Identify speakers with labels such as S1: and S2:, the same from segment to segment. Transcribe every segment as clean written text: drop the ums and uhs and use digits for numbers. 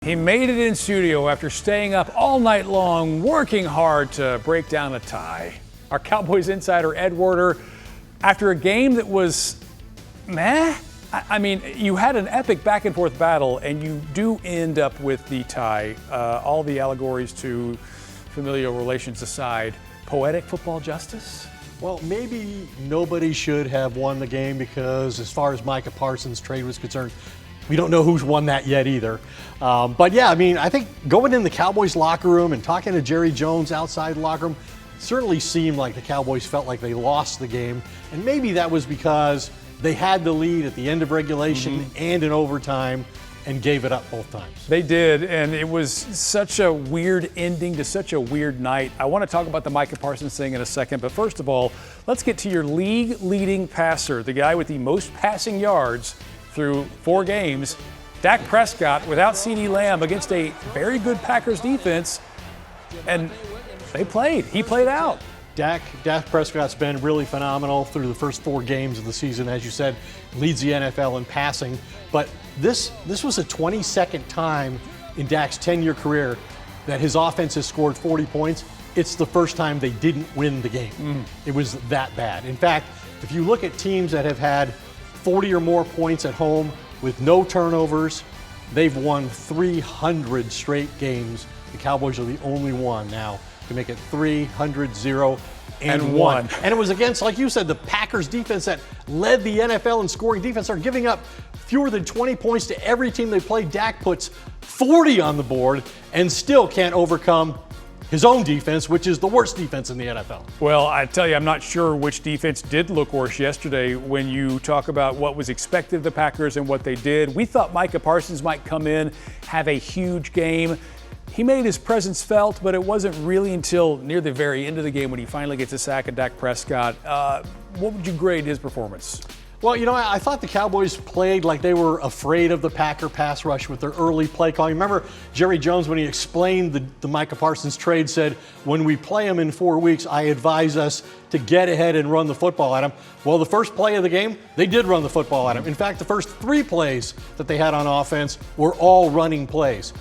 S1: He made it in studio after staying up all night long, working hard to break down a tie. Our Cowboys insider, Ed Werder, after a game that was meh. I mean, you had an epic back and forth battle, and you do end up with the tie. All the allegories to familial relations aside, poetic football justice?
S2: Well, maybe nobody should have won the game because as far as Micah Parsons' trade was concerned, we don't know who's won that yet either. But yeah, I mean, I think going in the Cowboys locker room and talking to Jerry Jones outside the locker room certainly seemed like the Cowboys felt like they lost the game. And maybe that was because they had the lead at the end of regulation and in overtime and gave it up both times.
S1: They did, and it was such a weird ending to such a weird night. I want to talk about the Micah Parsons thing in a second, but first of all, let's get to your league-leading passer, the guy with the most passing yards through 4 games, Dak Prescott, without CeeDee Lamb against a very good Packers defense, and they played. He played out.
S2: Dak Prescott's been really phenomenal through the first 4 games of the season. As you said, leads the NFL in passing. But this was a 22nd time in Dak's 10-year career that his offense has scored 40 points. It's the first time they didn't win the game. It was that bad. In fact, if you look at teams that have had 40 or more points at home with no turnovers, they've won 300 straight games. The Cowboys are the only one now to make it 300-0-1. And it was against, like you said, the Packers defense that led the NFL in scoring defense. They're giving up fewer than 20 points to every team they play. Dak puts 40 on the board and still can't overcome his own defense, which is the worst defense in the NFL.
S1: Well, I tell you, I'm not sure which defense did look worse yesterday when you talk about what was expected of the Packers and what they did. We thought Micah Parsons might come in, have a huge game. He made his presence felt, but it wasn't really until near the very end of the game when he finally gets a sack of Dak Prescott. What would you grade his performance?
S2: Well, you know, I thought the Cowboys played like they were afraid of the Packer pass rush with their early play calling. Remember Jerry Jones, when he explained the Micah Parsons trade, said, when we play him in 4 weeks, I advise us to get ahead and run the football at him. Well, the first play of the game, they did run the football at him. In fact, the first 3 plays that they had on offense were all running plays.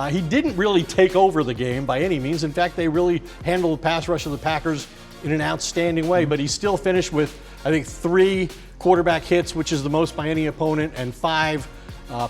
S2: He didn't really take over the game by any means. In fact, they really handled the pass rush of the Packers in an outstanding way, but he still finished with, I think, 3 quarterback hits, which is the most by any opponent, and 5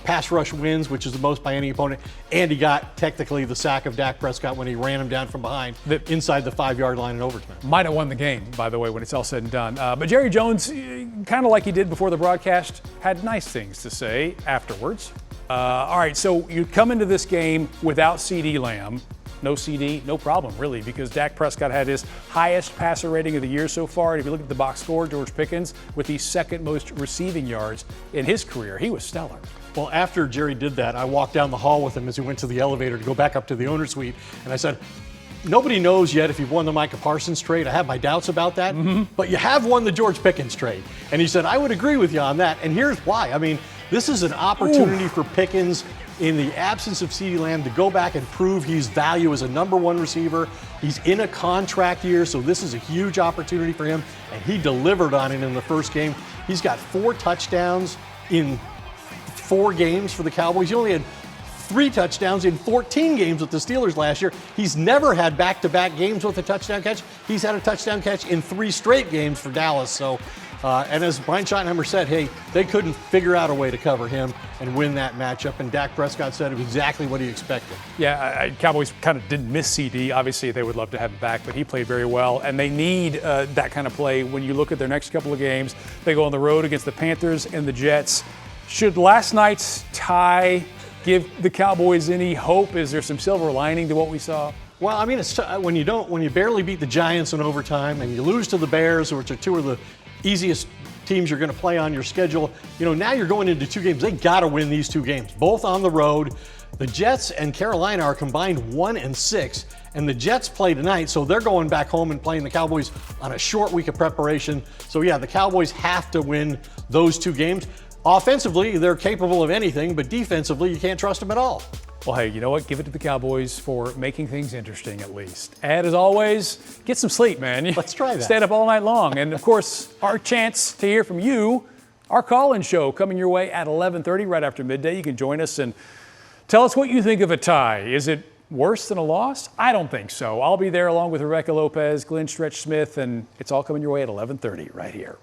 S2: pass rush wins, which is the most by any opponent. And he got technically the sack of Dak Prescott when he ran him down from behind inside the 5-yard line in overtime.
S1: Might have won the game, by the way, when it's all said and done. But Jerry Jones, kind of like he did before the broadcast, had nice things to say afterwards. All right, so you come into this game without CeeDee Lamb. No CD, no problem, really, because Dak Prescott had his highest passer rating of the year so far. And if you look at the box score, George Pickens with the 2nd most receiving yards in his career. He was stellar.
S2: Well, after Jerry did that, I walked down the hall with him as he went to the elevator to go back up to the owner's suite, and I said, nobody knows yet if you've won the Micah Parsons trade. I have my doubts about that, but you have won the George Pickens trade. And he said, I would agree with you on that, and here's why. I mean, this is an opportunity for Pickens, in the absence of CeeDee Lamb, to go back and prove his value as a number 1 receiver. He's in a contract year, so this is a huge opportunity for him, and he delivered on it in the first game. He's got 4 touchdowns in 4 games for the Cowboys. He only had 3 touchdowns in 14 games with the Steelers last year. He's never had back-to-back games with a touchdown catch. He's had a touchdown catch in 3 straight games for Dallas. So, and as Brian Schottenheimer said, hey, they couldn't figure out a way to cover him and win that matchup. And Dak Prescott said it was exactly what he expected.
S1: Yeah, Cowboys kind of didn't miss CD. Obviously, they would love to have him back, but he played very well. And they need that kind of play when you look at their next couple of games. They go on the road against the Panthers and the Jets. Should last night's tie give the Cowboys any hope? Is there some silver lining to what we saw?
S2: Well, I mean, it's when you barely beat the Giants in overtime and you lose to the Bears, which are 2 of the easiest teams you're going to play on your schedule. You know, now you're going into 2 games. They got to win these 2 games, both on the road. The Jets and Carolina are combined 1-6, and the Jets play tonight, so they're going back home and playing the Cowboys on a short week of preparation. So yeah, the Cowboys have to win those 2 games. Offensively, they're capable of anything, but defensively, you can't trust them at all.
S1: Well, hey, you know what? Give it to the Cowboys for making things interesting at least. Ed, as always, get some sleep, man.
S2: Let's try that.
S1: Stayed up all night long. And, of course, our chance to hear from you, our call-in show coming your way at 11:30 right after midday. You can join us and Tell us what you think of a tie. Is it worse than a loss? I don't think so. I'll be there along with Rebecca Lopez, Glenn Stretch Smith, and it's all coming your way at 11:30 right here.